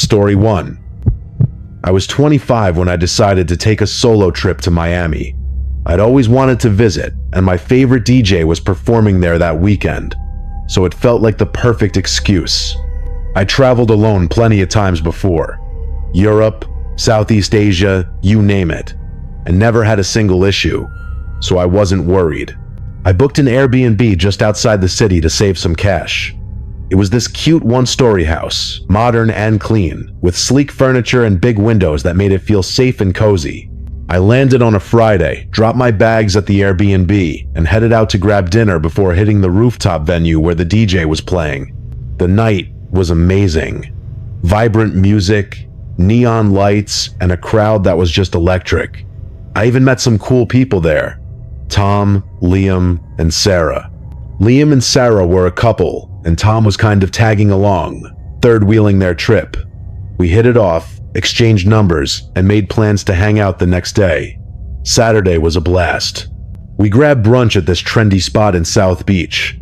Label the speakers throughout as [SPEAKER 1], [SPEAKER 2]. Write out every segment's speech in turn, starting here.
[SPEAKER 1] Story 1. I was 25 when I decided to take a solo trip to Miami. I'd always wanted to visit, and my favorite DJ was performing there that weekend, so it felt like the perfect excuse. I traveled alone plenty of times before. Europe, Southeast Asia, you name it, and never had a single issue, so I wasn't worried. I booked an Airbnb just outside the city to save some cash. It was this cute one-story house, modern and clean, with sleek furniture and big windows that made it feel safe and cozy. I landed on a Friday, dropped my bags at the Airbnb, and headed out to grab dinner before hitting the rooftop venue where the DJ was playing. The night was amazing. Vibrant music, neon lights, and a crowd that was just electric. I even met some cool people there. Tom, Liam, and Sarah. Liam and Sarah were a couple, and Tom was kind of tagging along, third-wheeling their trip. We hit it off, exchanged numbers, and made plans to hang out the next day. Saturday was a blast. We grabbed brunch at this trendy spot in South Beach,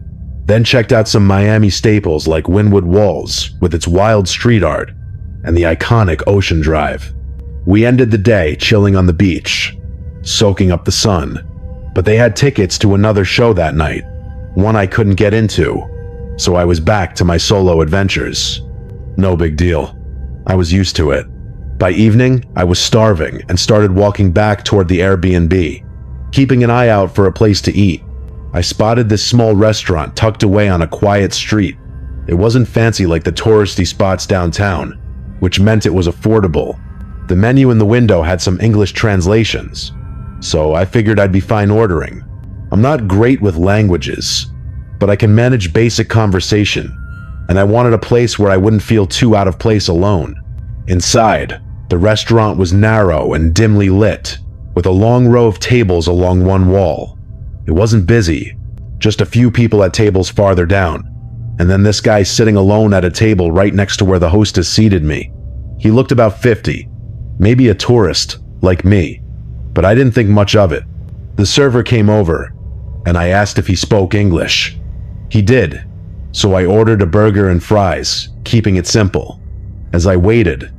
[SPEAKER 1] then checked out some Miami staples like Wynwood Walls with its wild street art, and the iconic Ocean Drive. We ended the day chilling on the beach, soaking up the sun, but they had tickets to another show that night, one I couldn't get into, so I was back to my solo adventures. No big deal. I was used to it. By evening, I was starving and started walking back toward the Airbnb, keeping an eye out for a place to eat. I spotted this small restaurant tucked away on a quiet street. It wasn't fancy like the touristy spots downtown, which meant it was affordable. The menu in the window had some English translations, so I figured I'd be fine ordering. I'm not great with languages, but I can manage basic conversation, and I wanted a place where I wouldn't feel too out of place alone. Inside, the restaurant was narrow and dimly lit, with a long row of tables along one wall. It wasn't busy, just a few people at tables farther down, and then this guy sitting alone at a table right next to where the hostess seated me. He looked about 50, maybe a tourist, like me, but I didn't think much of it. The server came over, and I asked if he spoke English. He did, so I ordered a burger and fries, keeping it simple. As I waited,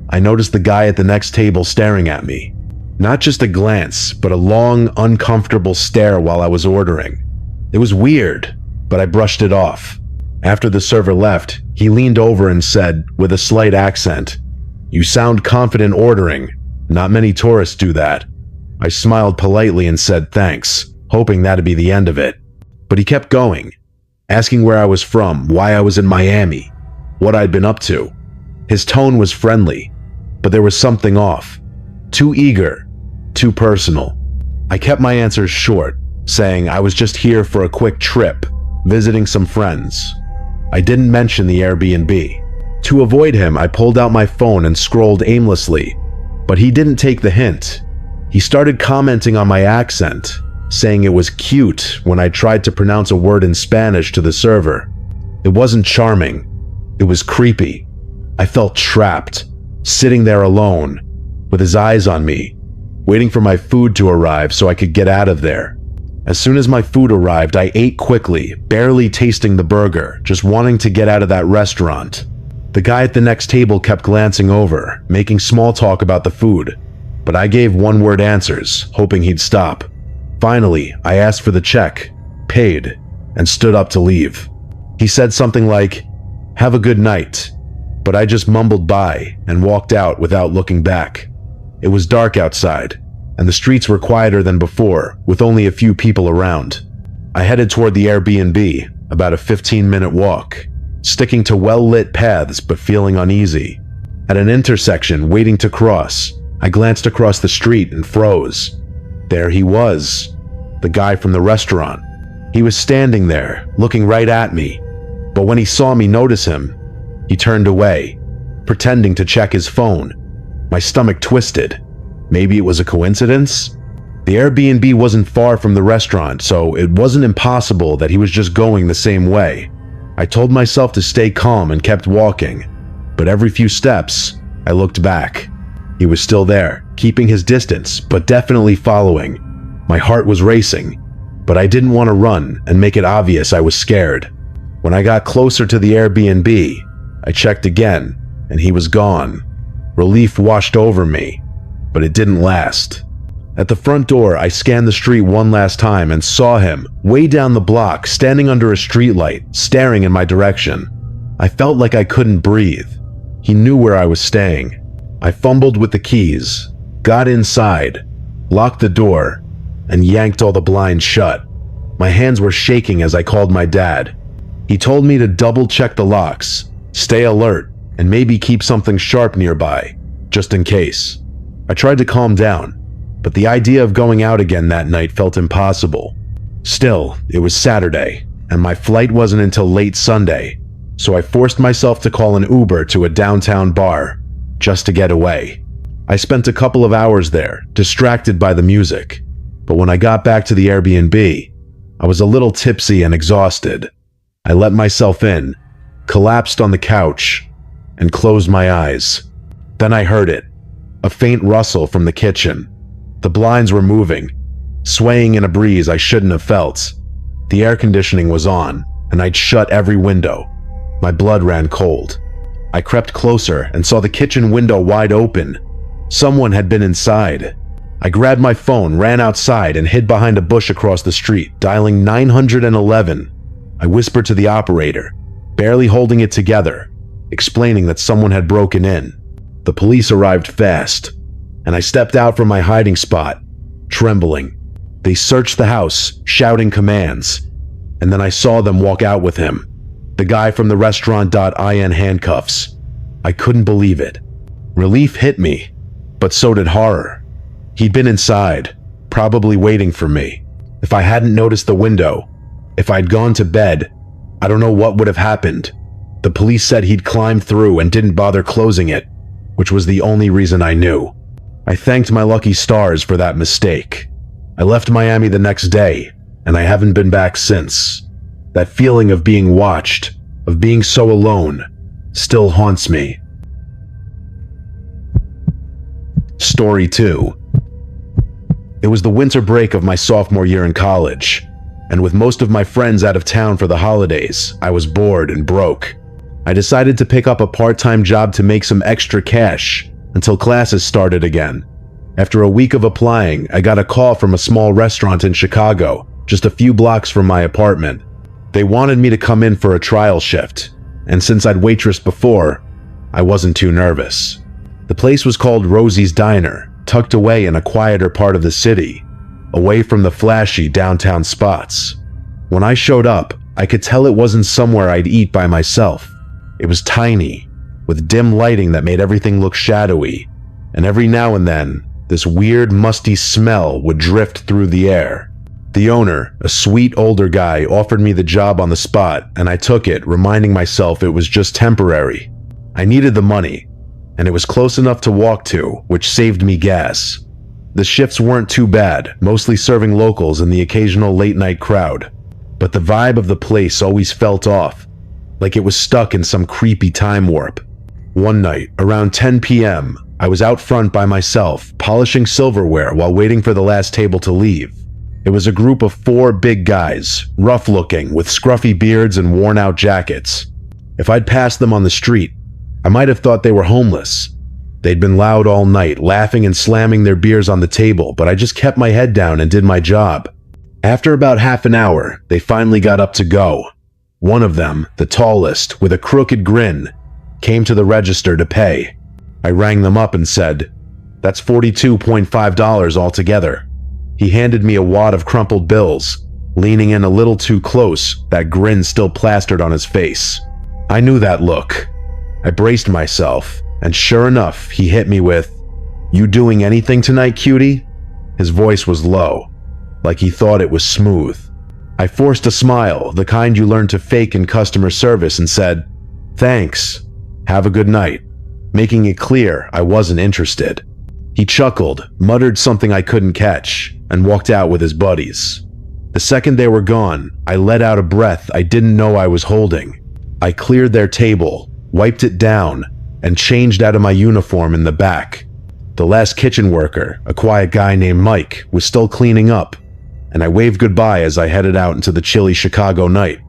[SPEAKER 1] I noticed the guy at the next table staring at me. Not just a glance, but a long, uncomfortable stare while I was ordering. It was weird, but I brushed it off. After the server left, he leaned over and said, with a slight accent, "You sound confident ordering. Not many tourists do that." I smiled politely and said thanks, hoping that'd be the end of it. But he kept going, asking where I was from, why I was in Miami, what I'd been up to. His tone was friendly, but there was something off. Too eager, too personal. I kept my answers short, saying I was just here for a quick trip, visiting some friends. I didn't mention the Airbnb. To avoid him, I pulled out my phone and scrolled aimlessly, but he didn't take the hint. He started commenting on my accent, saying it was cute when I tried to pronounce a word in Spanish to the server. It wasn't charming. It was creepy. I felt trapped, sitting there alone, with his eyes on me, waiting for my food to arrive so I could get out of there. As soon as my food arrived, I ate quickly, barely tasting the burger, just wanting to get out of that restaurant. The guy at the next table kept glancing over, making small talk about the food, but I gave one-word answers, hoping he'd stop. Finally, I asked for the check, paid, and stood up to leave. He said something like, "Have a good night," but I just mumbled bye and walked out without looking back. It was dark outside, and the streets were quieter than before, with only a few people around. I headed toward the Airbnb, about a 15-minute walk, sticking to well-lit paths but feeling uneasy. At an intersection, waiting to cross, I glanced across the street and froze. There he was, the guy from the restaurant. He was standing there, looking right at me, but when he saw me notice him, he turned away, pretending to check his phone. My stomach twisted. Maybe it was a coincidence? The Airbnb wasn't far from the restaurant, so it wasn't impossible that he was just going the same way. I told myself to stay calm and kept walking, but every few steps, I looked back. He was still there, keeping his distance, but definitely following. My heart was racing, but I didn't want to run and make it obvious I was scared. When I got closer to the Airbnb, I checked again, and he was gone. Relief washed over me, but it didn't last. At the front door, I scanned the street one last time and saw him, way down the block, standing under a streetlight, staring in my direction. I felt like I couldn't breathe. He knew where I was staying. I fumbled with the keys, got inside, locked the door, and yanked all the blinds shut. My hands were shaking as I called my dad. He told me to double-check the locks, stay alert, and maybe keep something sharp nearby, just in case. I tried to calm down, but the idea of going out again that night felt impossible. Still, it was Saturday, and my flight wasn't until late Sunday, so I forced myself to call an Uber to a downtown bar, just to get away. I spent a couple of hours there, distracted by the music, but when I got back to the Airbnb, I was a little tipsy and exhausted. I let myself in, collapsed on the couch, and closed my eyes. Then I heard it, a faint rustle from the kitchen. The blinds were moving, swaying in a breeze I shouldn't have felt. The air conditioning was on, and I'd shut every window. My blood ran cold. I crept closer and saw the kitchen window wide open. Someone had been inside. I grabbed my phone, ran outside, and hid behind a bush across the street, dialing 911. I whispered to the operator, barely holding it together, explaining that someone had broken in. The police arrived fast, and I stepped out from my hiding spot, trembling. They searched the house, shouting commands, and then I saw them walk out with him, the guy from the restaurant.in handcuffs. I couldn't believe it. Relief hit me, but so did horror. He'd been inside, probably waiting for me. If I hadn't noticed the window, if I'd gone to bed, I don't know what would have happened. The police said he'd climbed through and didn't bother closing it, which was the only reason I knew. I thanked my lucky stars for that mistake. I left Miami the next day, and I haven't been back since. That feeling of being watched, of being so alone, still haunts me. Story 2. It was the winter break of my sophomore year in college, and with most of my friends out of town for the holidays, I was bored and broke. I decided to pick up a part-time job to make some extra cash until classes started again. After a week of applying, I got a call from a small restaurant in Chicago, just a few blocks from my apartment. They wanted me to come in for a trial shift, and since I'd waitressed before, I wasn't too nervous. The place was called Rosie's Diner, tucked away in a quieter part of the city, away from the flashy downtown spots. When I showed up, I could tell it wasn't somewhere I'd eat by myself. It was tiny, with dim lighting that made everything look shadowy, and every now and then, this weird, musty smell would drift through the air. The owner, a sweet older guy, offered me the job on the spot, and I took it, reminding myself it was just temporary. I needed the money, and it was close enough to walk to, which saved me gas. The shifts weren't too bad, mostly serving locals and the occasional late-night crowd, but the vibe of the place always felt off, like it was stuck in some creepy time warp. One night, around 10 p.m., I was out front by myself, polishing silverware while waiting for the last table to leave. It was a group of 4 big guys, rough-looking, with scruffy beards and worn-out jackets. If I'd passed them on the street, I might have thought they were homeless. They'd been loud all night, laughing and slamming their beers on the table, but I just kept my head down and did my job. After about half an hour, they finally got up to go. One of them, the tallest, with a crooked grin, came to the register to pay. I rang them up and said, "That's $42.5 altogether." He handed me a wad of crumpled bills, leaning in a little too close, that grin still plastered on his face. I knew that look. I braced myself, and sure enough, he hit me with, "You doing anything tonight, cutie?" His voice was low, like he thought it was smooth. I forced a smile, the kind you learn to fake in customer service, and said, "Thanks. Have a good night," making it clear I wasn't interested. He chuckled, muttered something I couldn't catch, and walked out with his buddies. The second they were gone, I let out a breath I didn't know I was holding. I cleared their table, wiped it down, and changed out of my uniform in the back. The last kitchen worker, a quiet guy named Mike, was still cleaning up, and I waved goodbye as I headed out into the chilly Chicago night.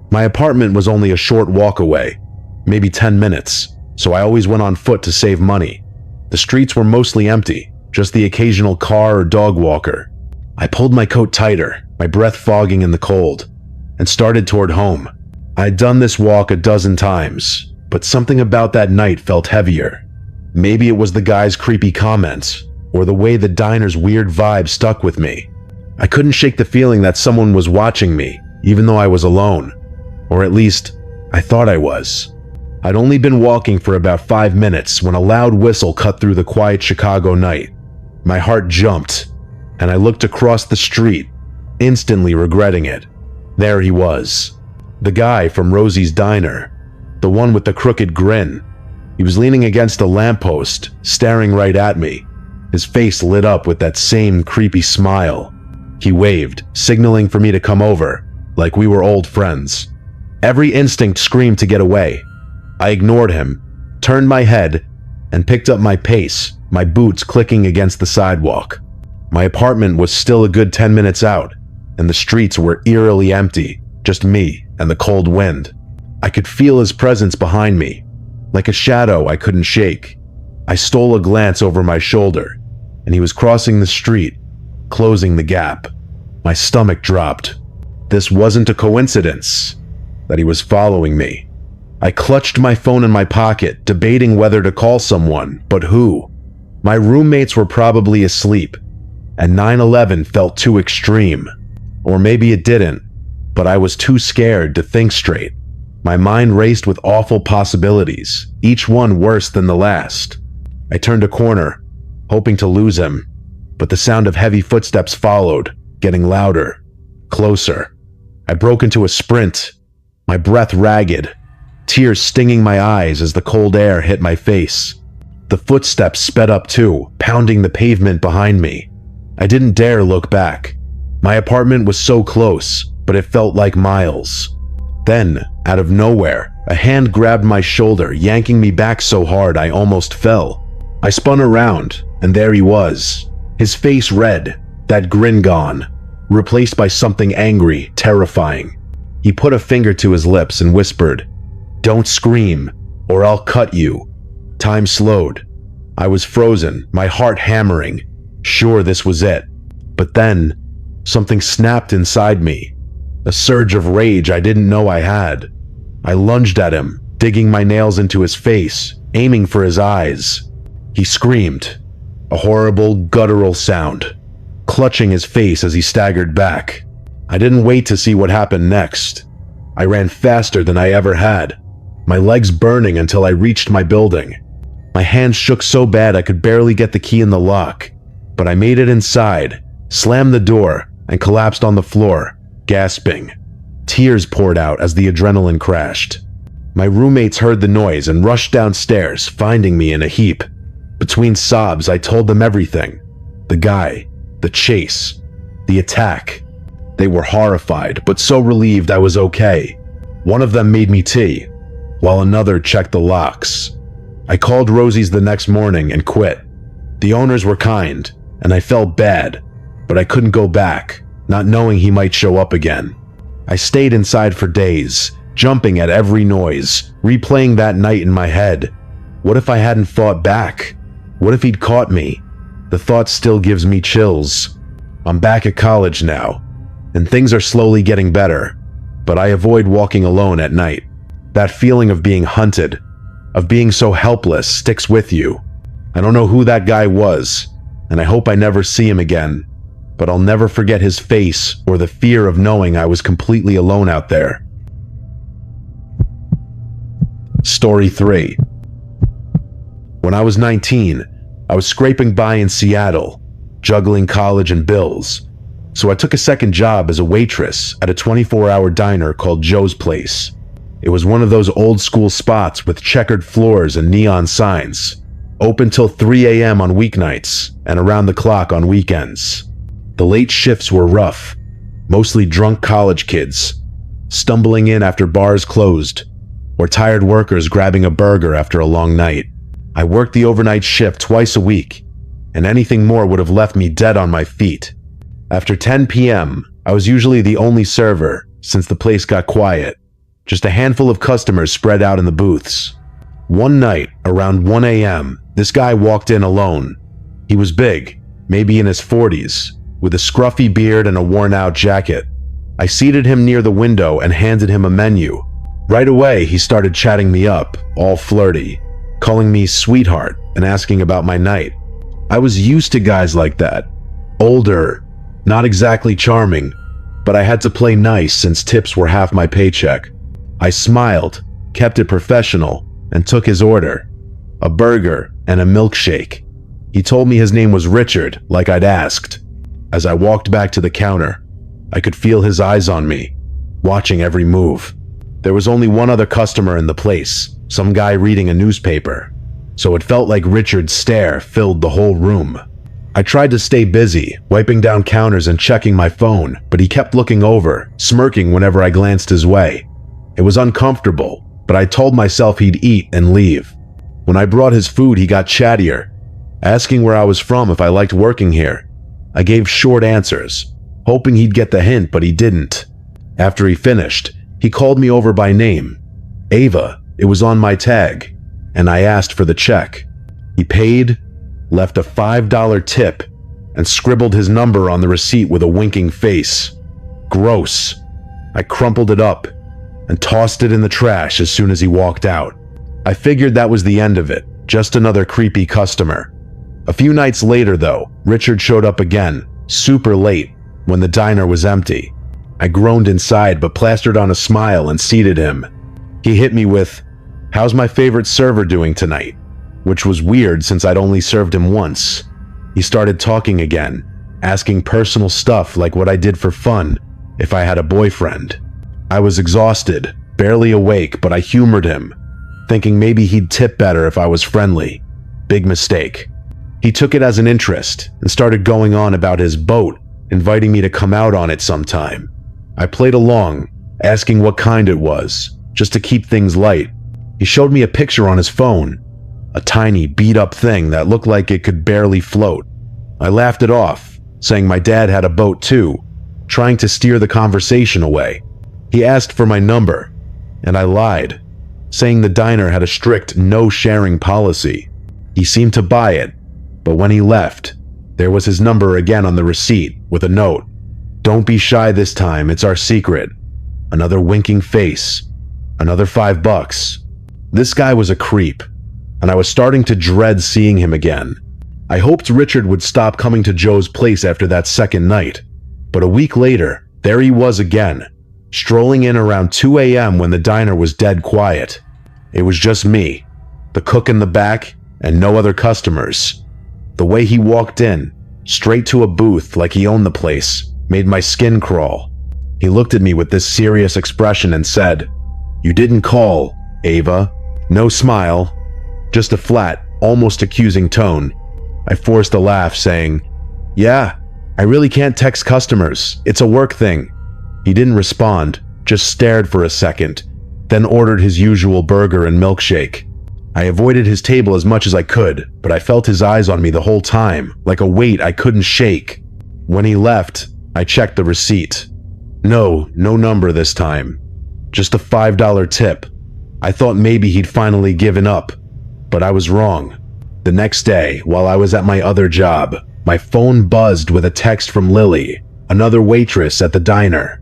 [SPEAKER 1] My apartment was only a short walk away, maybe 10 minutes, so I always went on foot to save money. The streets were mostly empty, just the occasional car or dog walker. I pulled my coat tighter, my breath fogging in the cold, and started toward home. I'd done this walk a dozen times, but something about that night felt heavier. Maybe it was the guy's creepy comments, or the way the diner's weird vibe stuck with me. I couldn't shake the feeling that someone was watching me, even though I was alone. Or at least, I thought I was. I'd only been walking for about 5 minutes when a loud whistle cut through the quiet Chicago night. My heart jumped, and I looked across the street, instantly regretting it. There he was. The guy from Rosie's Diner. The one with the crooked grin. He was leaning against a lamppost, staring right at me. His face lit up with that same creepy smile. He waved, signaling for me to come over, like we were old friends. Every instinct screamed to get away. I ignored him, turned my head, and picked up my pace, my boots clicking against the sidewalk. My apartment was still a good 10 minutes out, and the streets were eerily empty, just me and the cold wind. I could feel his presence behind me, like a shadow I couldn't shake. I stole a glance over my shoulder, and he was crossing the street, closing the gap. My stomach dropped. This wasn't a coincidence that he was following me. I clutched my phone in my pocket, debating whether to call someone, but who? My roommates were probably asleep, and 9/11 felt too extreme. Or maybe it didn't, but I was too scared to think straight. My mind raced with awful possibilities, each one worse than the last. I turned a corner, hoping to lose him, but the sound of heavy footsteps followed, getting louder, closer. I broke into a sprint, my breath ragged, tears stinging my eyes as the cold air hit my face. The footsteps sped up too, pounding the pavement behind me. I didn't dare look back. My apartment was so close, but it felt like miles. Then, out of nowhere, a hand grabbed my shoulder, yanking me back so hard I almost fell. I spun around, and there he was, his face red, that grin gone, replaced by something angry, terrifying. He put a finger to his lips and whispered, "Don't scream, or I'll cut you." Time slowed. I was frozen, my heart hammering, sure this was it. But then, something snapped inside me, a surge of rage I didn't know I had. I lunged at him, digging my nails into his face, aiming for his eyes. He screamed, a horrible, guttural sound, clutching his face as he staggered back. I didn't wait to see what happened next. I ran faster than I ever had, my legs burning until I reached my building. My hands shook so bad I could barely get the key in the lock, but I made it inside, slammed the door, and collapsed on the floor, gasping. Tears poured out as the adrenaline crashed. My roommates heard the noise and rushed downstairs, finding me in a heap. Between sobs, I told them everything. The guy, the chase, the attack. They were horrified, but so relieved I was okay. One of them made me tea, while another checked the locks. I called Rosie's the next morning and quit. The owners were kind, and I felt bad, but I couldn't go back, not knowing he might show up again. I stayed inside for days, jumping at every noise, replaying that night in my head. What if I hadn't fought back? What if he'd caught me? The thought still gives me chills. I'm back at college now, and things are slowly getting better, but I avoid walking alone at night. That feeling of being hunted, of being so helpless, sticks with you. I don't know who that guy was, and I hope I never see him again, but I'll never forget his face or the fear of knowing I was completely alone out there. Story 3. When I was 19, I was scraping by in Seattle, juggling college and bills, so I took a second job as a waitress at a 24-hour diner called Joe's Place. It was one of those old-school spots with checkered floors and neon signs, open till 3 a.m. on weeknights and around the clock on weekends. The late shifts were rough, mostly drunk college kids, stumbling in after bars closed, or tired workers grabbing a burger after a long night. I worked the overnight shift twice a week, and anything more would have left me dead on my feet. After 10 p.m., I was usually the only server, since the place got quiet. Just a handful of customers spread out in the booths. One night, around 1 a.m., this guy walked in alone. He was big, maybe in his 40s, with a scruffy beard and a worn-out jacket. I seated him near the window and handed him a menu. Right away, he started chatting me up, all flirty, calling me sweetheart and asking about my night. I was used to guys like that. Older, not exactly charming, but I had to play nice since tips were half my paycheck. I smiled, kept it professional, and took his order. A burger and a milkshake. He told me his name was Richard, like I'd asked. As I walked back to the counter, I could feel his eyes on me, watching every move. There was only one other customer in the place, some guy reading a newspaper, so it felt like Richard's stare filled the whole room. I tried to stay busy, wiping down counters and checking my phone, but he kept looking over, smirking whenever I glanced his way. It was uncomfortable, but I told myself he'd eat and leave. When I brought his food, he got chattier, asking where I was from, if I liked working here. I gave short answers, hoping he'd get the hint, but he didn't. After he finished, he called me over by name. Ava, it was on my tag, and I asked for the check. He paid, left a $5 tip, and scribbled his number on the receipt with a winking face. Gross. I crumpled it up and tossed it in the trash as soon as he walked out. I figured that was the end of it, just another creepy customer. A few nights later, though, Richard showed up again, super late, when the diner was empty. I groaned inside but plastered on a smile and seated him. He hit me with, "How's my favorite server doing tonight?" Which was weird since I'd only served him once. He started talking again, asking personal stuff like what I did for fun, if I had a boyfriend. I was exhausted, barely awake, but I humored him, thinking maybe he'd tip better if I was friendly. Big mistake. He took it as an interest and started going on about his boat, inviting me to come out on it sometime. I played along, asking what kind it was, just to keep things light. He showed me a picture on his phone, a tiny, beat-up thing that looked like it could barely float. I laughed it off, saying my dad had a boat too, trying to steer the conversation away. He asked for my number, and I lied, saying the diner had a strict no-sharing policy. He seemed to buy it, but when he left, there was his number again on the receipt with a note. "Don't be shy this time, it's our secret." Another winking face. Another $5. This guy was a creep, and I was starting to dread seeing him again. I hoped Richard would stop coming to Joe's place after that second night, but a week later, there he was again, strolling in around 2 a.m. when the diner was dead quiet. It was just me, the cook in the back, and no other customers. The way he walked in, straight to a booth like he owned the place, made my skin crawl. He looked at me with this serious expression and said, "You didn't call, Ava." No smile, just a flat, almost accusing tone. I forced a laugh, saying, "Yeah, I really can't text customers. It's a work thing." He didn't respond, just stared for a second, then ordered his usual burger and milkshake. I avoided his table as much as I could, but I felt his eyes on me the whole time, like a weight I couldn't shake. When he left, I checked the receipt. No number this time. Just a $5 tip. I thought maybe he'd finally given up, but I was wrong. The next day, while I was at my other job, my phone buzzed with a text from Lily, another waitress at the diner.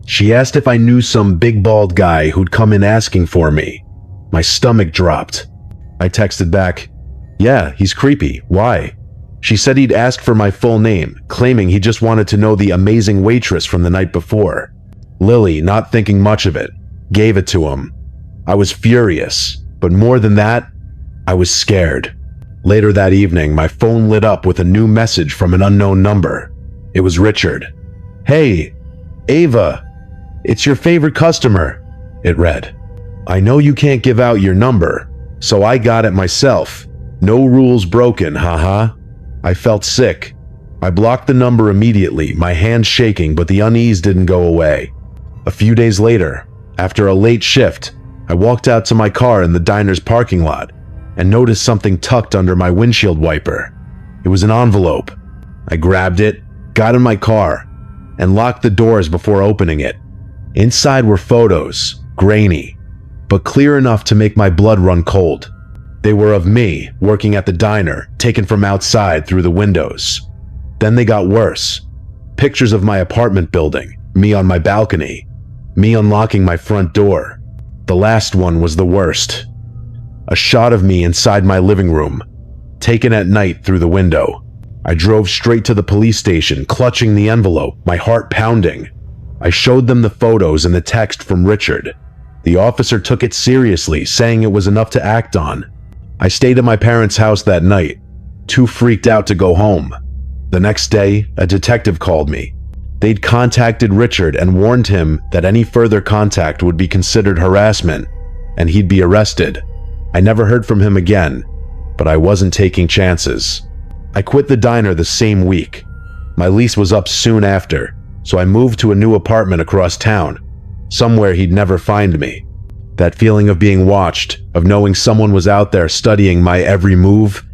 [SPEAKER 1] She asked if I knew some big bald guy who'd come in asking for me. My stomach dropped. I texted back, "Yeah, he's creepy. Why?" She said he'd asked for my full name, claiming he just wanted to know the amazing waitress from the night before. Lily, not thinking much of it, gave it to him. I was furious, but more than that, I was scared. Later that evening, my phone lit up with a new message from an unknown number. It was Richard. "Hey, Ava, it's your favorite customer," it read. "I know you can't give out your number, so I got it myself. No rules broken, haha." I felt sick. I blocked the number immediately, my hands shaking, but the unease didn't go away. A few days later, after a late shift, I walked out to my car in the diner's parking lot and noticed something tucked under my windshield wiper. It was an envelope. I grabbed it, got in my car, and locked the doors before opening it. Inside were photos, grainy, but clear enough to make my blood run cold. They were of me, working at the diner, taken from outside through the windows. Then they got worse. Pictures of my apartment building, me on my balcony, me unlocking my front door. The last one was the worst. A shot of me inside my living room, taken at night through the window. I drove straight to the police station, clutching the envelope, my heart pounding. I showed them the photos and the text from Richard. The officer took it seriously, saying it was enough to act on. I stayed at my parents' house that night, too freaked out to go home. The next day, a detective called me. They'd contacted Richard and warned him that any further contact would be considered harassment, and he'd be arrested. I never heard from him again, but I wasn't taking chances. I quit the diner the same week. My lease was up soon after, so I moved to a new apartment across town, somewhere he'd never find me. That feeling of being watched, of knowing someone was out there studying my every move,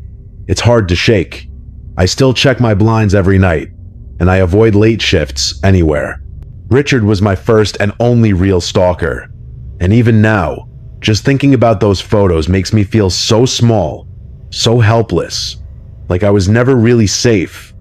[SPEAKER 1] it's hard to shake. I still check my blinds every night, and I avoid late shifts anywhere. Richard was my first and only real stalker, and even now, just thinking about those photos makes me feel so small, so helpless, like I was never really safe.